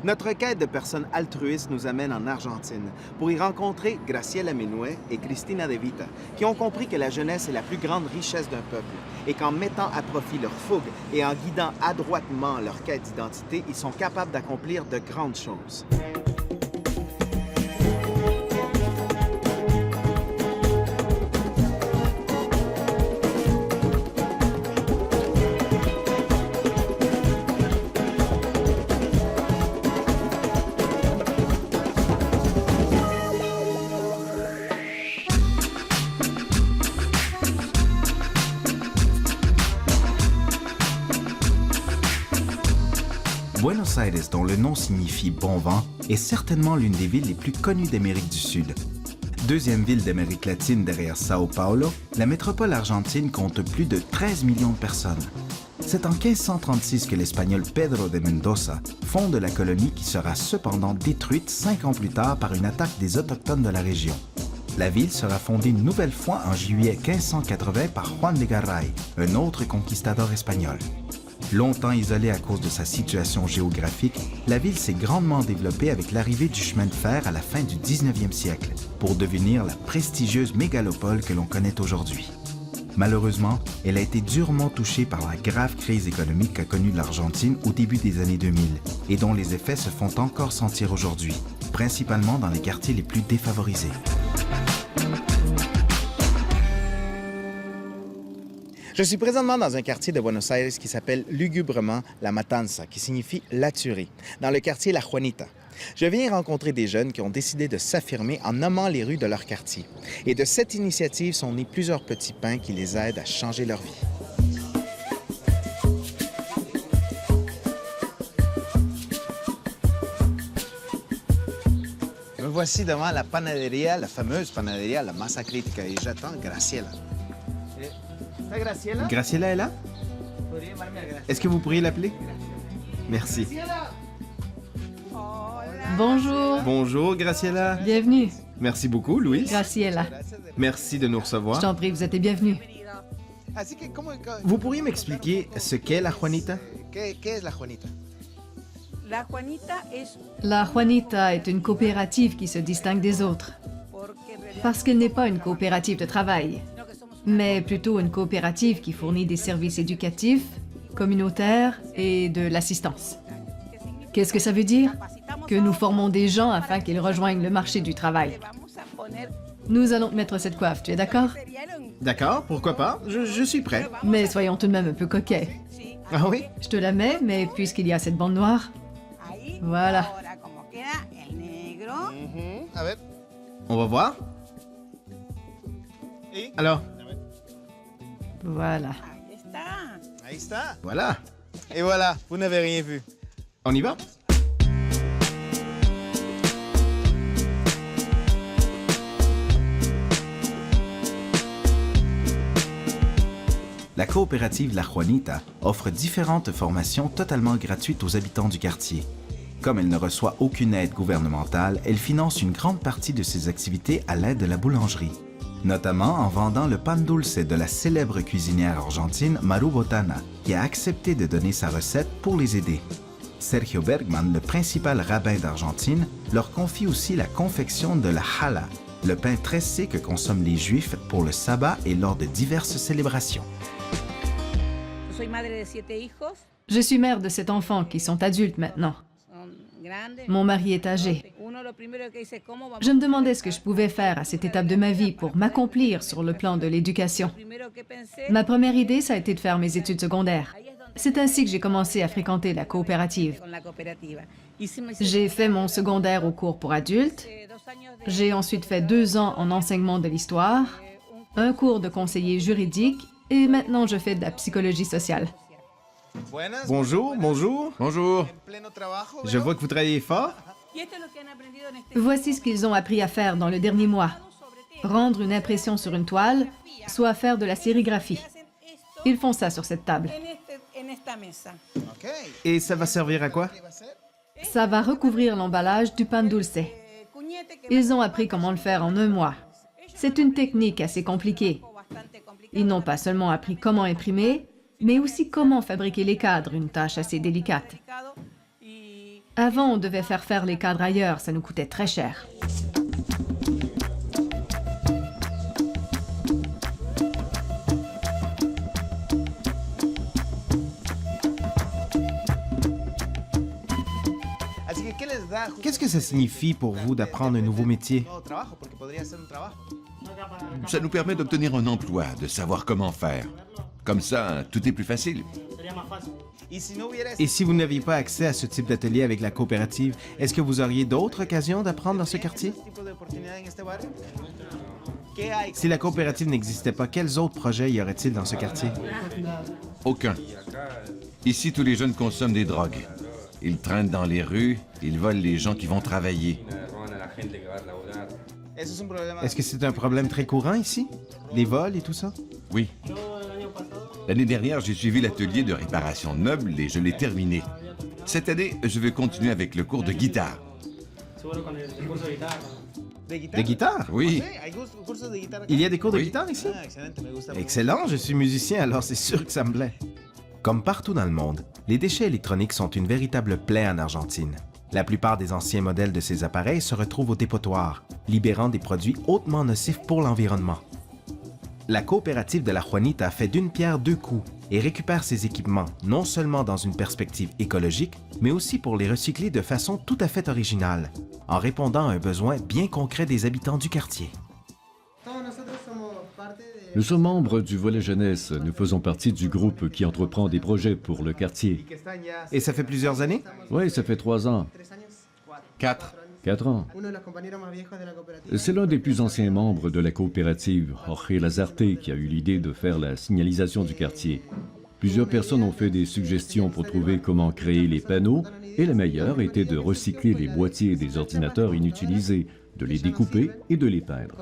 Notre quête de personnes altruistes nous amène en Argentine pour y rencontrer Graciela Menuet et Cristina De Vita, qui ont compris que la jeunesse est la plus grande richesse d'un peuple et qu'en mettant à profit leur fougue et en guidant adroitement leur quête d'identité, ils sont capables d'accomplir de grandes choses. Buenos Aires, dont le nom signifie « bon vent », est certainement l'une des villes les plus connues d'Amérique du Sud. Deuxième ville d'Amérique latine derrière Sao Paulo, la métropole argentine compte plus de 13 millions de personnes. C'est en 1536 que l'Espagnol Pedro de Mendoza fonde la colonie qui sera cependant détruite 5 ans plus tard par une attaque des Autochtones de la région. La ville sera fondée une nouvelle fois en juillet 1580 par Juan de Garay, un autre conquistador espagnol. Longtemps isolée à cause de sa situation géographique, la ville s'est grandement développée avec l'arrivée du chemin de fer à la fin du 19e siècle, pour devenir la prestigieuse mégalopole que l'on connaît aujourd'hui. Malheureusement, elle a été durement touchée par la grave crise économique qu'a connue l'Argentine au début des années 2000 et dont les effets se font encore sentir aujourd'hui, principalement dans les quartiers les plus défavorisés. Je suis présentement dans un quartier de Buenos Aires qui s'appelle lugubrement La Matanza, qui signifie la tuerie, dans le quartier La Juanita. Je viens rencontrer des jeunes qui ont décidé de s'affirmer en nommant les rues de leur quartier. Et de cette initiative sont nés plusieurs petits pains qui les aident à changer leur vie. Me voici devant la panaderia, la fameuse panaderia La Masa Crítica, et j'attends Graciela. Graciela? Graciela est là? Est-ce que vous pourriez l'appeler? Merci. Bonjour. Bonjour, Graciela. Bienvenue. Merci beaucoup, Louis. Graciela. Merci de nous Je recevoir. t'en prie, vous êtes les bienvenus. Vous pourriez m'expliquer ce qu'est la Juanita? ¿Qué es la Juanita? La Juanita es La Juanita est une coopérative qui se distingue des autres. Parce qu'elle n'est pas une coopérative de travail, mais plutôt une coopérative qui fournit des services éducatifs, communautaires et de l'assistance. Qu'est-ce que ça veut dire? Que nous formons des gens afin qu'ils rejoignent le marché du travail. Nous allons te mettre cette coiffe, tu es d'accord? D'accord, pourquoi pas? Je suis prêt. Mais soyons tout de même un peu coquets. Ah oui? Je te la mets, mais puisqu'il y a cette bande noire, voilà. A ver. On va voir. Alors? Voilà. Ahí está. Voilà. Et voilà, vous n'avez rien vu. On y va? La coopérative La Juanita offre différentes formations totalement gratuites aux habitants du quartier. Comme elle ne reçoit aucune aide gouvernementale, elle finance une grande partie de ses activités à l'aide de la boulangerie, notamment en vendant le pan dulce de la célèbre cuisinière argentine Maru Botana, qui a accepté de donner sa recette pour les aider. Sergio Bergman, le principal rabbin d'Argentine, leur confie aussi la confection de la challah, le pain tressé que consomment les Juifs pour le sabbat et lors de diverses célébrations. Je suis mère de 7 enfants qui sont adultes maintenant. Mon mari est âgé. Je me demandais ce que je pouvais faire à cette étape de ma vie pour m'accomplir sur le plan de l'éducation. Ma première idée, ça a été de faire mes études secondaires. C'est ainsi que j'ai commencé à fréquenter la coopérative. J'ai fait mon secondaire au cours pour adultes. J'ai ensuite fait 2 ans en enseignement de l'histoire, un cours de conseiller juridique et maintenant je fais de la psychologie sociale. Bonjour, bonjour. Bonjour. Je vois que vous travaillez fort. Voici ce qu'ils ont appris à faire dans le dernier mois. Rendre une impression sur une toile, soit faire de la sérigraphie. Ils font ça sur cette table. Et ça va servir à quoi? Ça va recouvrir l'emballage du pan dulce. Ils ont appris comment le faire en 1 mois. C'est une technique assez compliquée. Ils n'ont pas seulement appris comment imprimer, mais aussi comment fabriquer les cadres, une tâche assez délicate. Avant, on devait faire les cadres ailleurs, ça nous coûtait très cher. Qu'est-ce que ça signifie pour vous d'apprendre un nouveau métier? Ça nous permet d'obtenir un emploi, de savoir comment faire. Comme ça, tout est plus facile. Et si vous n'aviez pas accès à ce type d'atelier avec la coopérative, est-ce que vous auriez d'autres occasions d'apprendre dans ce quartier? Si la coopérative n'existait pas, quels autres projets y aurait-il dans ce quartier? Aucun. Ici, tous les jeunes consomment des drogues. Ils traînent dans les rues, ils volent les gens qui vont travailler. Est-ce que c'est un problème très courant ici? Les vols et tout ça? Oui. L'année dernière, j'ai suivi l'atelier de réparation de meubles et je l'ai terminé. Cette année, je vais continuer avec le cours de guitare. De guitare? Oui. Il y a des cours de Oui. guitare ici? Excellent, je suis musicien, alors c'est sûr que ça me plaît. Comme partout dans le monde, les déchets électroniques sont une véritable plaie en Argentine. La plupart des anciens modèles de ces appareils se retrouvent au dépotoir, libérant des produits hautement nocifs pour l'environnement. La coopérative de la Juanita fait d'une pierre deux coups et récupère ces équipements non seulement dans une perspective écologique, mais aussi pour les recycler de façon tout à fait originale, en répondant à un besoin bien concret des habitants du quartier. Nous sommes membres du volet jeunesse. Nous faisons partie du groupe qui entreprend des projets pour le quartier. Et ça fait plusieurs années? Oui, ça fait 3 ans, 4. 4 ans. C'est l'un des plus anciens membres de la coopérative, Jorge Lazarte, qui a eu l'idée de faire la signalisation du quartier. Plusieurs personnes ont fait des suggestions pour trouver comment créer les panneaux, et la meilleure était de recycler les boîtiers des ordinateurs inutilisés, de les découper et de les peindre.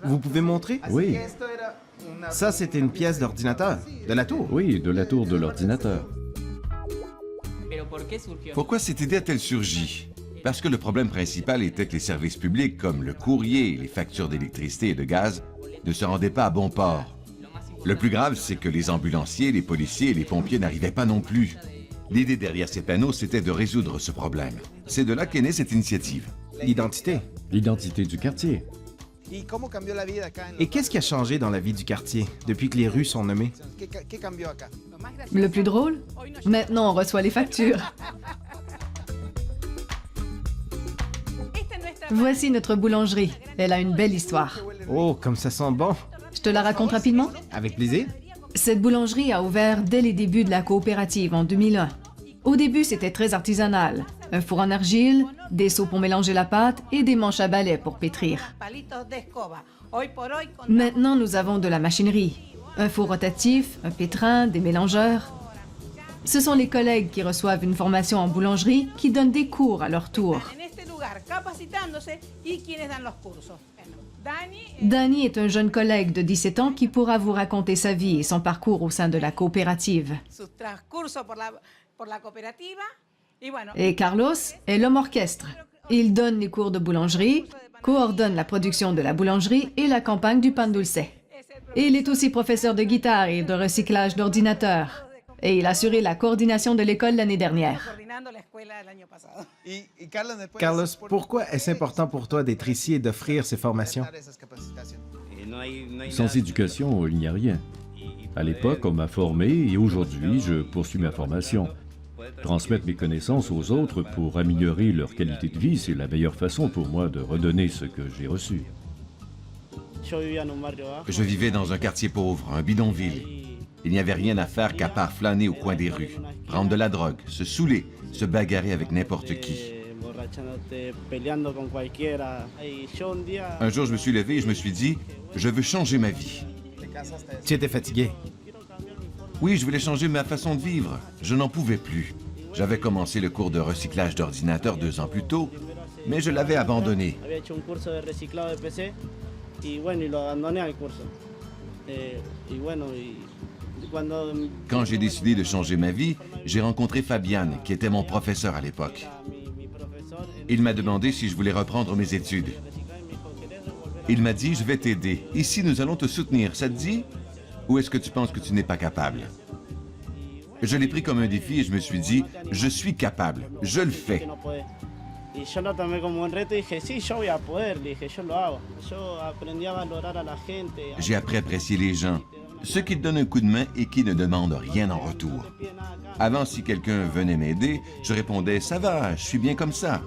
Vous pouvez montrer? Oui, Ça, c'était une pièce d'ordinateur, de la tour. oui, de la tour de l'ordinateur. Pourquoi cette idée a-t-elle surgi? Parce que le problème principal était que les services publics, comme le courrier et les factures d'électricité et de gaz, ne se rendaient pas à bon port. Le plus grave, c'est que les ambulanciers, les policiers et les pompiers n'arrivaient pas non plus. L'idée derrière ces panneaux, c'était de résoudre ce problème. C'est de là qu'est née cette initiative. L'identité. L'identité du quartier. Et qu'est-ce qui a changé dans la vie du quartier depuis que les rues sont nommées? Le plus drôle? Maintenant, on reçoit les factures. Voici notre boulangerie. Elle a une belle histoire. Oh, comme ça sent bon! Je te la raconte rapidement? Avec plaisir. Cette boulangerie a ouvert dès les débuts de la coopérative en 2001. Au début, c'était très artisanal. Un four en argile, des seaux pour mélanger la pâte et des manches à balai pour pétrir. Maintenant, nous avons de la machinerie. Un four rotatif, un pétrin, des mélangeurs. Ce sont les collègues qui reçoivent une formation en boulangerie qui donnent des cours à leur tour. Danny est un jeune collègue de 17 ans qui pourra vous raconter sa vie et son parcours au sein de la coopérative. Et Carlos est l'homme orchestre. Il donne les cours de boulangerie, coordonne la production de la boulangerie et la campagne du pan dulce. Et il est aussi professeur de guitare et de recyclage d'ordinateurs. Et il a assuré la coordination de l'école l'année dernière. Carlos, pourquoi est-ce important pour toi d'être ici et d'offrir ces formations? Sans éducation, il n'y a rien. À l'époque, on m'a formé et aujourd'hui, je poursuis ma formation. Transmettre mes connaissances aux autres pour améliorer leur qualité de vie, c'est la meilleure façon pour moi de redonner ce que j'ai reçu. Je vivais dans un quartier pauvre, un bidonville. Il n'y avait rien à faire qu'à part flâner au coin des rues, prendre de la drogue, se saouler, se bagarrer avec n'importe qui. Un jour, je me suis levé et je me suis dit, je veux changer ma vie. Tu étais fatigué. Oui, je voulais changer ma façon de vivre. Je n'en pouvais plus. J'avais commencé le cours de recyclage d'ordinateurs 2 ans plus tôt, mais je l'avais abandonné. Quand j'ai décidé de changer ma vie, j'ai rencontré Fabian, qui était mon professeur à l'époque. Il m'a demandé si je voulais reprendre mes études. Il m'a dit, je vais t'aider. Ici, nous allons te soutenir. Ça te dit? Ou est-ce que tu penses que tu n'es pas capable? Je l'ai pris comme un défi et je me suis dit, je suis capable, je le fais. Y yo lo tomé como un reto y dije, sí, yo voy a poder, dije, yo lo hago. Yo aprendí a valorar a la gente. J'ai appris à apprécier les gens, ceux qui te donnent un coup de main et qui ne demandent rien en retour. Avant, si quelqu'un venait m'aider, je répondais, ça va, je suis bien comme ça.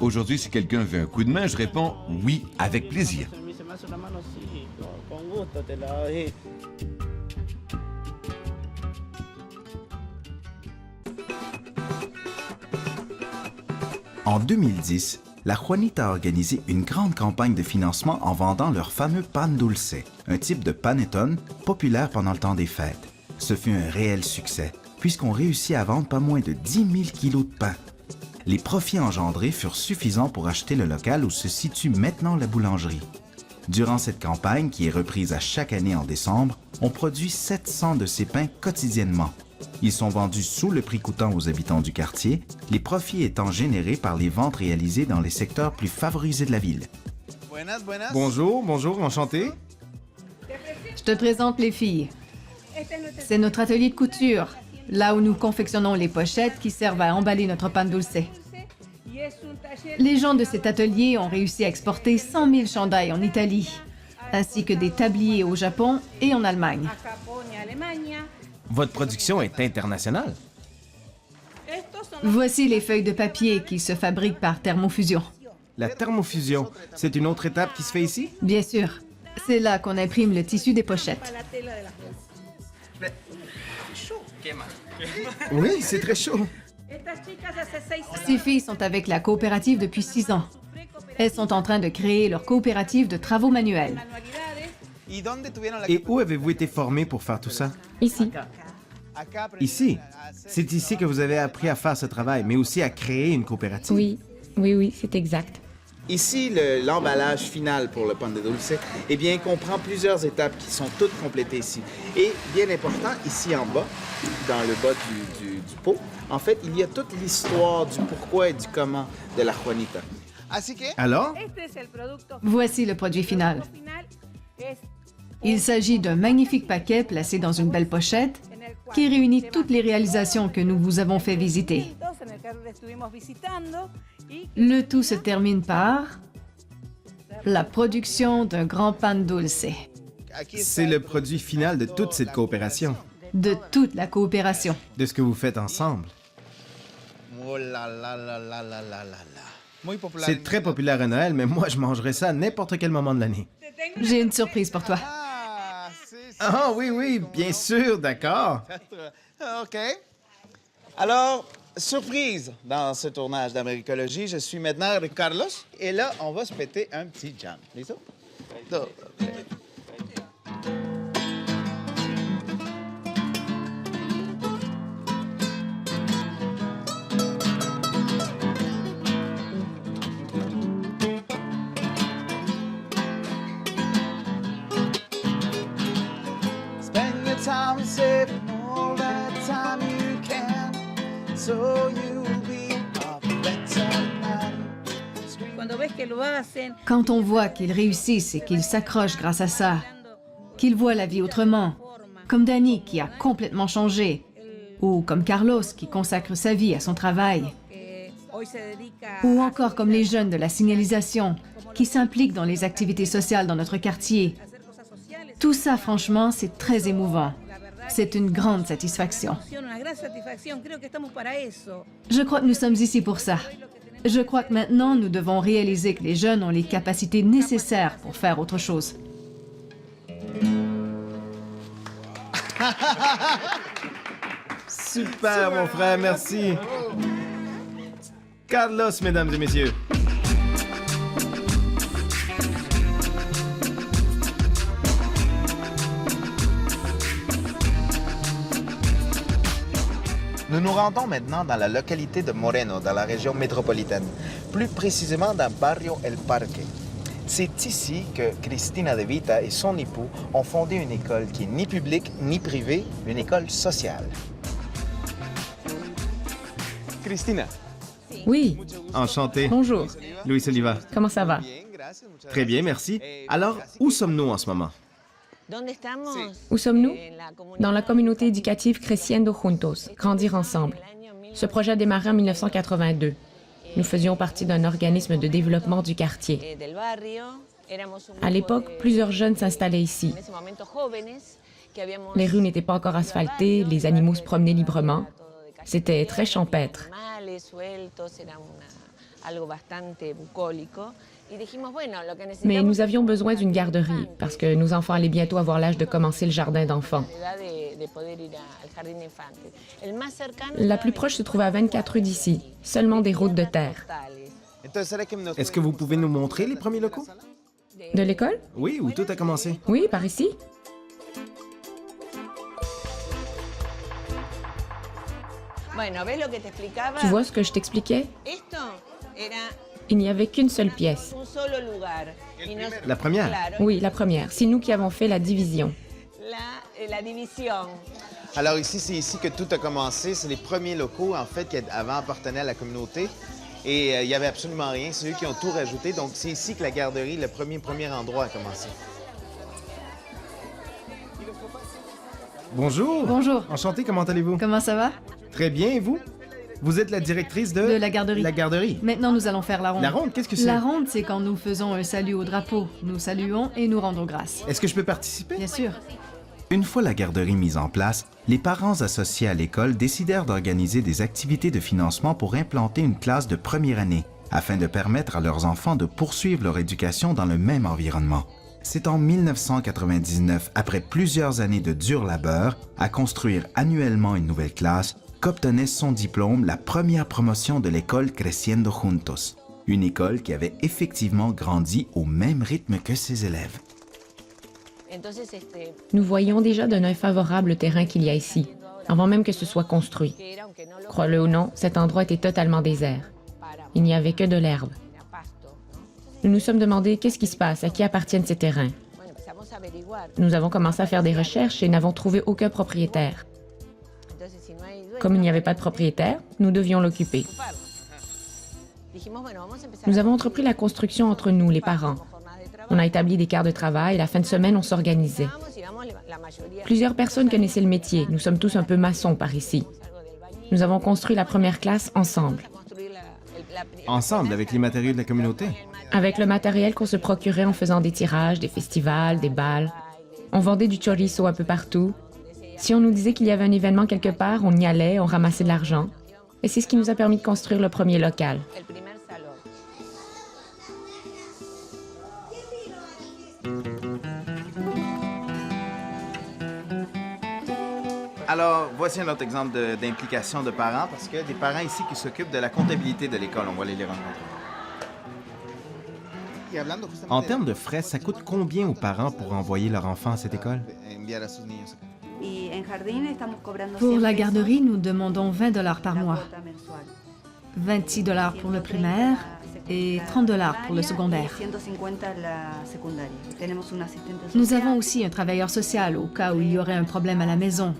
Aujourd'hui, si quelqu'un veut un coup de main, je réponds, oui, avec plaisir. En 2010, la Juanita a organisé une grande campagne de financement en vendant leur fameux pan dulce, un type de panettone populaire pendant le temps des fêtes. Ce fut un réel succès, puisqu'on réussit à vendre pas moins de 10 000 kilos de pain. Les profits engendrés furent suffisants pour acheter le local où se situe maintenant la boulangerie. Durant cette campagne, qui est reprise à chaque année en décembre, on produit 700 de ces pains quotidiennement. Ils sont vendus sous le prix coûtant aux habitants du quartier, les profits étant générés par les ventes réalisées dans les secteurs plus favorisés de la ville. Bonjour, bonjour, enchanté. Je te présente les filles. C'est notre atelier de couture, là où nous confectionnons les pochettes qui servent à emballer notre pan dulce. Les gens de cet atelier ont réussi à exporter 100 000 chandails en Italie, ainsi que des tabliers au Japon et en Allemagne. Votre production est internationale. Voici les feuilles de papier qui se fabriquent par thermofusion. La thermofusion, c'est une autre étape qui se fait ici? Bien sûr, c'est là qu'on imprime le tissu des pochettes. Oui, c'est très chaud. Ces filles sont avec la coopérative depuis 6 ans. Elles sont en train de créer leur coopérative de travaux manuels. Et où avez-vous été formé pour faire tout ça? Ici. Ici? C'est ici que vous avez appris à faire ce travail, mais aussi à créer une coopérative? Oui, c'est exact. Ici, l'emballage final pour le pan de dulce, eh bien, comprend plusieurs étapes qui sont toutes complétées ici. Et bien important, ici en bas, dans le bas du pot, en fait, il y a toute l'histoire du pourquoi et du comment de la Juanita. Alors? Voici le produit final. Il s'agit d'un magnifique paquet placé dans une belle pochette qui réunit toutes les réalisations que nous vous avons fait visiter. Le tout se termine par la production d'un grand pan dulce. C'est le produit final de toute cette coopération. De toute la coopération. De ce que vous faites ensemble. C'est très populaire à Noël, mais moi, je mangerais ça à n'importe quel moment de l'année. J'ai une surprise pour toi. Ah oui, bien sûr, d'accord. OK. Alors, surprise dans ce tournage d'Américologie, je suis maintenant avec Carlos. Et là, on va se péter un petit jam. Listo? Time saving all that time you can, so you'll be a better man. Quand on voit qu'ils réussissent et qu'ils s'accrochent grâce à ça, qu'ils voient la vie autrement, comme Dani qui a complètement changé, ou comme Carlos qui consacre sa vie à son travail, ou encore comme les jeunes de la signalisation qui s'impliquent dans les activités sociales dans notre quartier. Tout ça, franchement, c'est très émouvant. C'est une grande satisfaction. Je crois que nous sommes ici pour ça. Je crois que maintenant, nous devons réaliser que les jeunes ont les capacités nécessaires pour faire autre chose. Super, mon frère, merci. Carlos, mesdames et messieurs. Nous nous rendons maintenant dans la localité de Moreno, dans la région métropolitaine, plus précisément dans Barrio El Parque. C'est ici que Cristina De Vita et son époux ont fondé une école qui est ni publique ni privée, une école sociale. Cristina. Oui. Enchanté. Bonjour. Luis Oliva. Comment ça va? Très bien, merci. Alors, où sommes-nous en ce moment? Où sommes-nous? Dans la communauté éducative Creciendo Juntos, Grandir ensemble. Ce projet a démarré en 1982. Nous faisions partie d'un organisme de développement du quartier. À l'époque, plusieurs jeunes s'installaient ici. Les rues n'étaient pas encore asphaltées, les animaux se promenaient librement. C'était très champêtre. Mais nous avions besoin d'une garderie parce que nos enfants allaient bientôt avoir l'âge de commencer le jardin d'enfants. La plus proche se trouve à 24 rues d'ici, seulement des routes de terre. Est-ce que vous pouvez nous montrer les premiers locaux? De l'école? Oui, où tout a commencé. Oui, par ici. Tu vois ce que je t'expliquais? Il n'y avait qu'une seule pièce. La première? Oui, la première. C'est nous qui avons fait la division. Alors ici, c'est ici que tout a commencé. C'est les premiers locaux, en fait, qui avant appartenaient à la communauté. Et il n'y avait absolument rien. C'est eux qui ont tout rajouté. Donc, c'est ici que la garderie, le premier endroit a commencé. Bonjour. Bonjour. Enchanté, comment allez-vous? Comment ça va? Très bien, et vous? Vous êtes la directrice de... De la garderie. La garderie. Maintenant, nous allons faire la ronde. La ronde, qu'est-ce que c'est? La ronde, c'est quand nous faisons un salut au drapeau. Nous saluons et nous rendons grâce. Est-ce que je peux participer? Bien sûr. Une fois la garderie mise en place, les parents associés à l'école décidèrent d'organiser des activités de financement pour implanter une classe de première année, afin de permettre à leurs enfants de poursuivre leur éducation dans le même environnement. C'est en 1999, après plusieurs années de dur labeur, à construire annuellement une nouvelle classe, qu'obtenait son diplôme la première promotion de l'école Creciendo Juntos, une école qui avait effectivement grandi au même rythme que ses élèves. Nous voyons déjà d'un œil favorable le terrain qu'il y a ici, avant même que ce soit construit. Crois-le ou non, cet endroit était totalement désert. Il n'y avait que de l'herbe. Nous nous sommes demandé qu'est-ce qui se passe, à qui appartiennent ces terrains. Nous avons commencé à faire des recherches et n'avons trouvé aucun propriétaire. Comme il n'y avait pas de propriétaire, nous devions l'occuper. Nous avons entrepris la construction entre nous, les parents. On a établi des quarts de travail et la fin de semaine, on s'organisait. Plusieurs personnes connaissaient le métier. Nous sommes tous un peu maçons par ici. Nous avons construit la première classe ensemble. Ensemble, avec les matériaux de la communauté? Avec le matériel qu'on se procurait en faisant des tirages, des festivals, des bals. On vendait du chorizo un peu partout. Si on nous disait qu'il y avait un événement quelque part, on y allait, on ramassait de l'argent. Et c'est ce qui nous a permis de construire le premier local. Alors, voici un autre exemple d'implication de parents, parce que des parents ici qui s'occupent de la comptabilité de l'école, on va aller les rencontrer. En termes de frais, ça coûte combien aux parents pour envoyer leur enfant à cette école? Pour la garderie, nous demandons 20 $ par mois. 26 $ pour le primaire et 30 $ pour le secondaire. Nous avons aussi un travailleur social au cas où il y aurait un problème à la maison,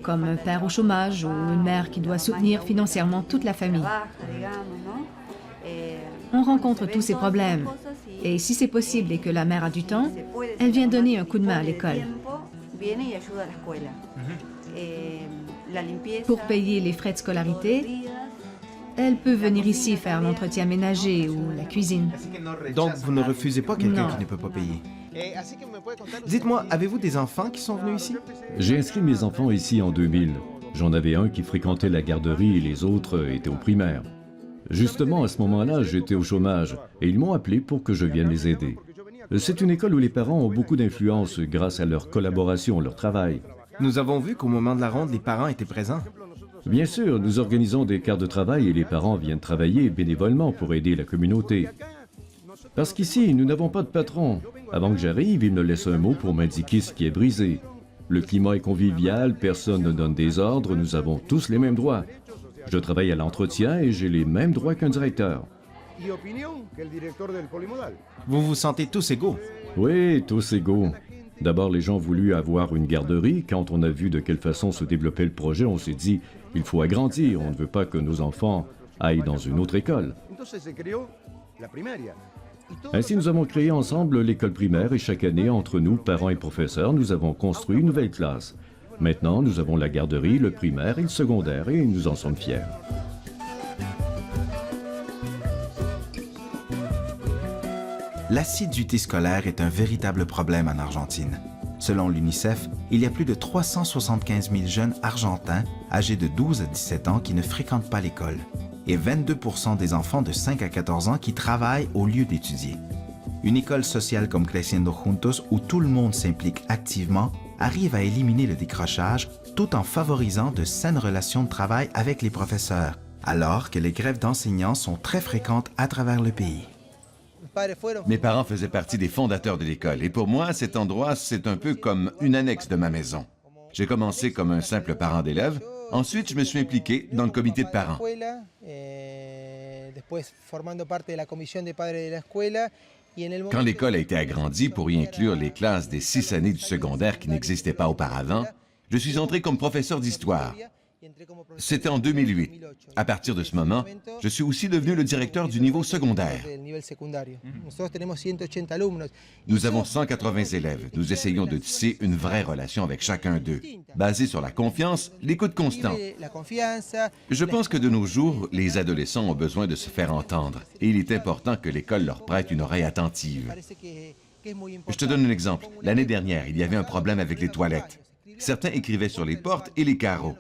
comme un père au chômage ou une mère qui doit soutenir financièrement toute la famille. On rencontre tous ces problèmes. Et si c'est possible et que la mère a du temps, elle vient donner un coup de main à l'école. Pour payer les frais de scolarité, elle peut venir ici faire l'entretien ménager ou la cuisine. Donc, vous ne refusez pas quelqu'un Non. qui ne peut pas payer? Dites-moi, avez-vous des enfants qui sont venus ici? J'ai inscrit mes enfants ici en 2000. J'en avais un qui fréquentait la garderie et les autres étaient au primaire. Justement, à ce moment-là, j'étais au chômage et ils m'ont appelé pour que je vienne les aider. C'est une école où les parents ont beaucoup d'influence grâce à leur collaboration, leur travail. Nous avons vu qu'au moment de la ronde, les parents étaient présents. Bien sûr, nous organisons des quarts de travail et les parents viennent travailler bénévolement pour aider la communauté. Parce qu'ici, nous n'avons pas de patron. Avant que j'arrive, ils me laissent un mot pour m'indiquer ce qui est brisé. Le climat est convivial, personne ne donne des ordres, nous avons tous les mêmes droits. Je travaille à l'entretien et j'ai les mêmes droits qu'un directeur. Vous vous sentez tous égaux? Oui, tous égaux. D'abord, les gens voulaient avoir une garderie. Quand on a vu de quelle façon se développait le projet, on s'est dit, il faut agrandir. On ne veut pas que nos enfants aillent dans une autre école. Ainsi, nous avons créé ensemble l'école primaire et chaque année, entre nous, parents et professeurs, nous avons construit une nouvelle classe. Maintenant, nous avons la garderie, le primaire et le secondaire et nous en sommes fiers. L'assiduité scolaire est un véritable problème en Argentine. Selon l'UNICEF, il y a plus de 375 000 jeunes argentins âgés de 12 à 17 ans qui ne fréquentent pas l'école et 22 % des enfants de 5 à 14 ans qui travaillent au lieu d'étudier. Une école sociale comme Creciendo Juntos, où tout le monde s'implique activement, arrive à éliminer le décrochage tout en favorisant de saines relations de travail avec les professeurs, alors que les grèves d'enseignants sont très fréquentes à travers le pays. Mes parents faisaient partie des fondateurs de l'école et pour moi, cet endroit, c'est un peu comme une annexe de ma maison. J'ai commencé comme un simple parent d'élève. Ensuite, je me suis impliqué dans le comité de parents. Quand l'école a été agrandie pour y inclure les classes des 6 années du secondaire qui n'existaient pas auparavant, je suis entré comme professeur d'histoire. C'était en 2008. À partir de ce moment, je suis aussi devenu le directeur du niveau secondaire. Nous avons 180 élèves. Nous essayons de tisser une vraie relation avec chacun d'eux, basée sur la confiance, l'écoute constante. Je pense que de nos jours, les adolescents ont besoin de se faire entendre et il est important que l'école leur prête une oreille attentive. Je te donne un exemple. L'année dernière, il y avait un problème avec les toilettes. Certains écrivaient sur les portes et les carreaux.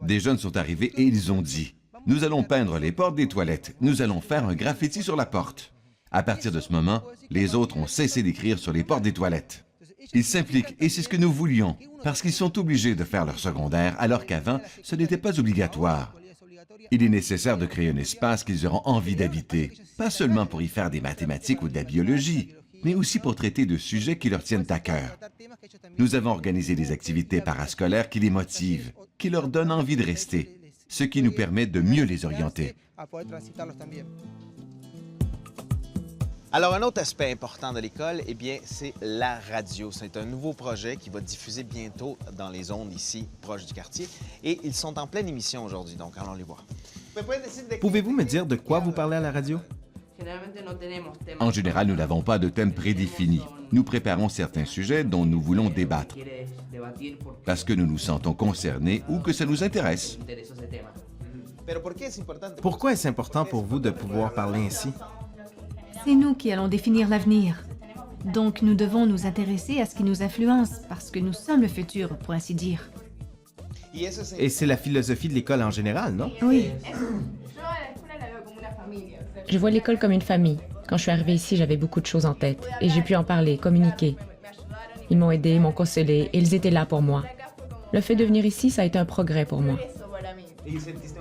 Des jeunes sont arrivés et ils ont dit « Nous allons peindre les portes des toilettes. Nous allons faire un graffiti sur la porte. » À partir de ce moment, les autres ont cessé d'écrire sur les portes des toilettes. Ils s'impliquent et c'est ce que nous voulions, parce qu'ils sont obligés de faire leur secondaire, alors qu'avant, ce n'était pas obligatoire. Il est nécessaire de créer un espace qu'ils auront envie d'habiter, pas seulement pour y faire des mathématiques ou de la biologie, mais aussi pour traiter de sujets qui leur tiennent à cœur. Nous avons organisé des activités parascolaires qui les motivent, qui leur donnent envie de rester, ce qui nous permet de mieux les orienter. Alors, un autre aspect important de l'école, eh bien, c'est la radio. C'est un nouveau projet qui va diffuser bientôt dans les ondes ici, proches du quartier. Et ils sont en pleine émission aujourd'hui, donc allons les voir. Pouvez-vous me dire de quoi vous parlez à la radio? En général, nous n'avons pas de thème prédéfini. Nous préparons certains sujets dont nous voulons débattre, parce que nous nous sentons concernés ou que ça nous intéresse. Pourquoi est-ce important pour vous de pouvoir parler ainsi? C'est nous qui allons définir l'avenir. Donc nous devons nous intéresser à ce qui nous influence, parce que nous sommes le futur, pour ainsi dire. Et c'est la philosophie de l'école en général, non? Oui. Je vois l'école comme une famille. Quand je suis arrivée ici, j'avais beaucoup de choses en tête et j'ai pu en parler, communiquer. Ils m'ont aidé, m'ont consolé et ils étaient là pour moi. Le fait de venir ici, ça a été un progrès pour moi.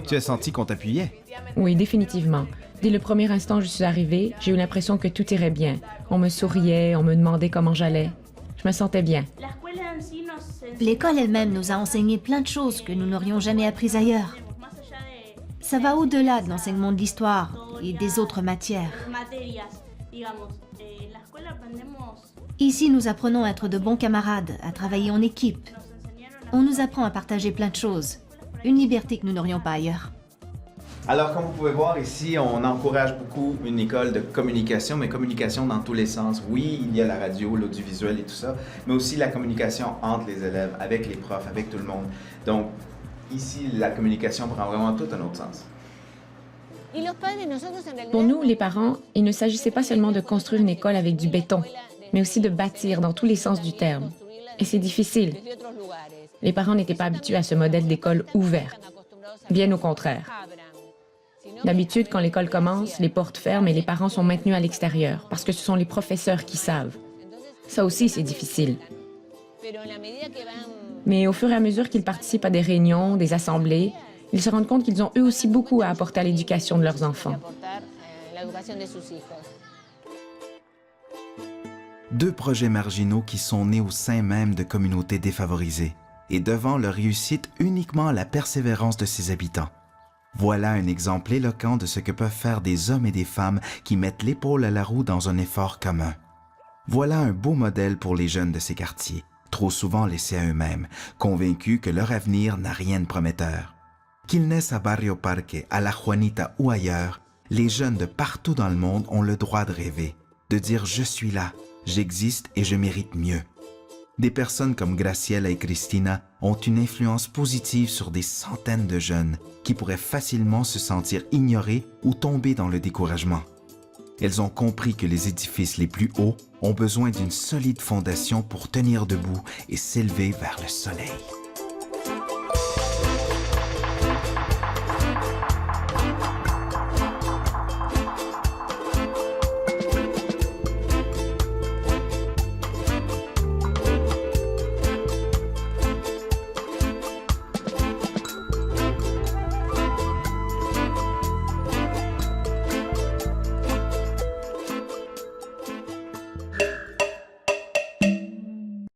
Tu as senti qu'on t'appuyait? Oui, définitivement. Dès le premier instant où je suis arrivée, j'ai eu l'impression que tout irait bien. On me souriait, on me demandait comment j'allais. Je me sentais bien. L'école elle-même nous a enseigné plein de choses que nous n'aurions jamais apprises ailleurs. Ça va au-delà de l'enseignement de l'histoire et des autres matières. Ici, nous apprenons à être de bons camarades, à travailler en équipe. On nous apprend à partager plein de choses. Une liberté que nous n'aurions pas ailleurs. Alors, comme vous pouvez voir ici, on encourage beaucoup une école de communication, mais communication dans tous les sens. Oui, il y a la radio, l'audiovisuel et tout ça, mais aussi la communication entre les élèves, avec les profs, avec tout le monde. Donc, ici, la communication prend vraiment tout un autre sens. Pour nous, les parents, il ne s'agissait pas seulement de construire une école avec du béton, mais aussi de bâtir dans tous les sens du terme. Et c'est difficile. Les parents n'étaient pas habitués à ce modèle d'école ouvert. Bien au contraire. D'habitude, quand l'école commence, les portes ferment et les parents sont maintenus à l'extérieur, parce que ce sont les professeurs qui savent. Ça aussi, c'est difficile. Mais au fur et à mesure qu'ils participent à des réunions, des assemblées, ils se rendent compte qu'ils ont eux aussi beaucoup à apporter à l'éducation de leurs enfants. Deux projets marginaux qui sont nés au sein même de communautés défavorisées et devant leur réussite uniquement la persévérance de ses habitants. Voilà un exemple éloquent de ce que peuvent faire des hommes et des femmes qui mettent l'épaule à la roue dans un effort commun. Voilà un beau modèle pour les jeunes de ces quartiers, trop souvent laissés à eux-mêmes, convaincus que leur avenir n'a rien de prometteur. Qu'ils naissent à Barrio Parque, à La Juanita ou ailleurs, les jeunes de partout dans le monde ont le droit de rêver, de dire « je suis là, j'existe et je mérite mieux ». Des personnes comme Graciela et Cristina ont une influence positive sur des centaines de jeunes qui pourraient facilement se sentir ignorés ou tomber dans le découragement. Elles ont compris que les édifices les plus hauts ont besoin d'une solide fondation pour tenir debout et s'élever vers le soleil.